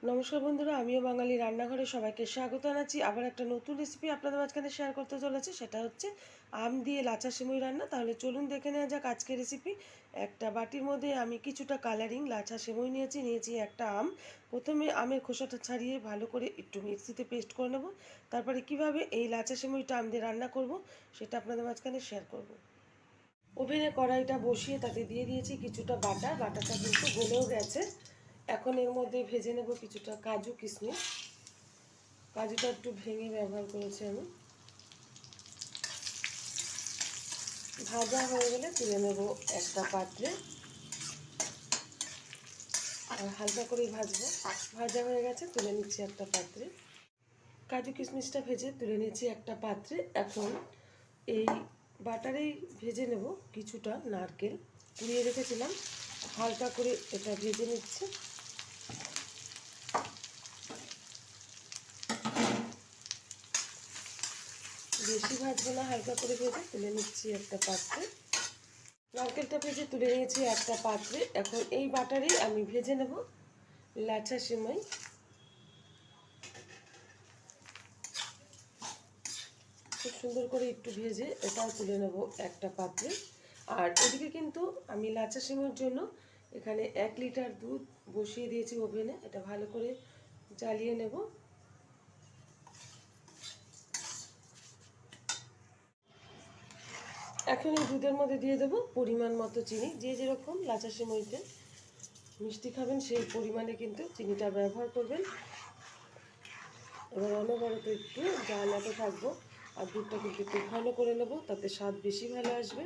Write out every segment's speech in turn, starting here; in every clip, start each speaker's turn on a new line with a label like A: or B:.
A: নমস্কার বন্ধুরা, আমিও বাঙালি রান্নাঘরে সবাইকে স্বাগত জানাচ্ছি। আবার একটা নতুন রেসিপি আপনাদের মাঝখানে শেয়ার করতে চলেছে, সেটা হচ্ছে আম দিয়ে লাচা সেমুই রান্না। তাহলে চলুন দেখে নেওয়া যাক আজকের রেসিপি। একটা বাটির মধ্যে আমি কিছুটা কালারিং লাচা সেমুই নিয়েছি একটা আম। প্রথমে আমের খোসাটা ছাড়িয়ে ভালো করে একটু মিক্সিতে পেস্ট করে নেব। তারপরে কিভাবে এই লাচা সেমুইটা আম দিয়ে রান্না করব সেটা আপনাদের মাঝখানে শেয়ার করব। ওভেনে কড়াইটা বসিয়ে তাতে দিয়ে দিয়েছি কিছুটা বাটাটা কিন্তু গলেও গেছে। এখন এর মধ্যে ভেজে নেব কিছুটা কাজু কিশমিশ। কাজুটা একটু ভেঙে ব্যবহার করেছি আমি। ভাজা হয়ে গেলে তুলে নেব একটা পাত্রে, আর হালকা করেই ভাজবো। ভাজা হয়ে গেছে, তুলে নিচ্ছি একটা পাত্রে। কাজু কিশমিশটা ভেজে তুলে নিচ্ছি একটা পাত্রে। এখন এই বাটারেই ভেজে নেব কিছুটা নারকেল, কুড়িয়ে রেখেছিলাম। হালকা করে এটা ভেজে নিচ্ছে। বেশি ভাজবো না, হালকা করে ভেজে তুলে নিচ্ছি একটা পাত্রে। নারকেলটা ভেজে তুলে নিয়েছি একটা পাত্রে। এখন এই বাটারেই আমি ভেজে নেব লাচা সেমাই। খুব সুন্দর করে একটু ভেজে এটাও তুলে নেব একটা পাত্রে। আর এদিকে কিন্তু আমি লাচা সেমাইয়ের জন্য এখানে 1 লিটার দুধ বসিয়ে দিয়েছি ওভেনে। এটা ভালো করে জ্বালিয়ে নেব। এখন এই দুধের মধ্যে দিয়ে দেবো পরিমাণ মতো চিনি। যে যেরকম লাচা সেমাইতে মিষ্টি খাবেন সেই পরিমাণে কিন্তু চিনিটা ব্যবহার করবেন। এবার অনবরত একটু জ্বালাতে থাকবো। আর দুধটা কিন্তু একটু ঘন করে নেব, তাতে স্বাদ বেশি ভালো আসবে।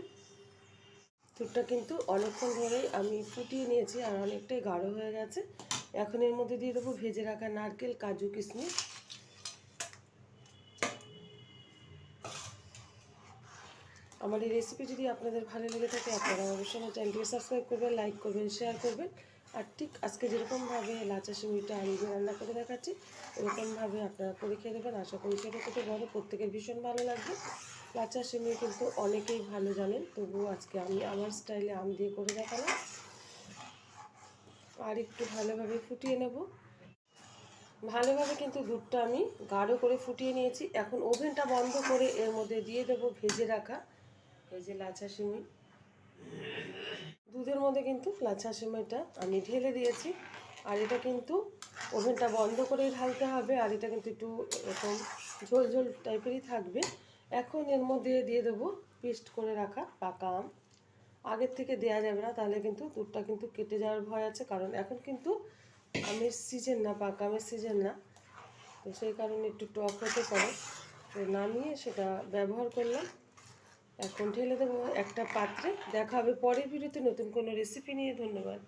A: দুধটা কিন্তু অনেকক্ষণ ধরেই আমি ফুটিয়ে নিয়েছি আর অনেকটাই গাঢ় হয়ে গেছে। এখন এর মধ্যে দিয়ে দেবো ভেজে রাখা নারকেল, কাজু, কিশমিশ। আমার এই রেসিপি যদি আপনাদের ভালো লেগে থাকে, আপনারা অবশ্যই আমার চ্যানেলটিকে সাবস্ক্রাইব করবেন, লাইক করবেন, শেয়ার করবেন। আর ঠিক আজকে যেরকমভাবে লাচা সেমাইটা আমি রান্না করে দেখাচ্ছি, এরকমভাবে আপনারা করে খেয়ে দেবেন। আশা করি ছোটো ছোটো বড় প্রত্যেকের ভীষণ ভালো লাগবে। লাচা সেমাই কিন্তু অনেকেই ভালো জানেন, তবুও আজকে আমি আমার স্টাইলে আম দিয়ে করে দেখালাম। আর একটু ভালোভাবে ফুটিয়ে নেব। ভালোভাবে কিন্তু দুধটা আমি গাঢ় করে ফুটিয়ে নিয়েছি। এখন ওভেনটা বন্ধ করে এর মধ্যে দিয়ে দেবো ভেজে রাখা এই যে লাচা সেমাই। দুধের মধ্যে কিন্তু লাচা সেমাইটা আমি ঢেলে দিয়েছি। আর এটা কিন্তু ওভেনটা বন্ধ করেই ঢালতে হবে। আর এটা কিন্তু একটু এরকম ঝোল ঝোল টাইপেরই থাকবে। এখন এর মধ্যে দিয়ে দেবো পেস্ট করে রাখা পাকা আম। আগের থেকে দেওয়া যাবে না, তাহলে কিন্তু দুধটা কিন্তু কেটে যাওয়ার ভয় আছে। কারণ এখন কিন্তু আমের সিজন না, পাকা আমের সিজন না, তো সেই কারণে একটু টক হতে পারে। তো নামিয়ে সেটা ব্যবহার করলাম। এখন ঢেলে দেবো একটা পাত্রে। দেখা হবে পরের ভিডিওতে নতুন কোনো রেসিপি নিয়ে। ধন্যবাদ।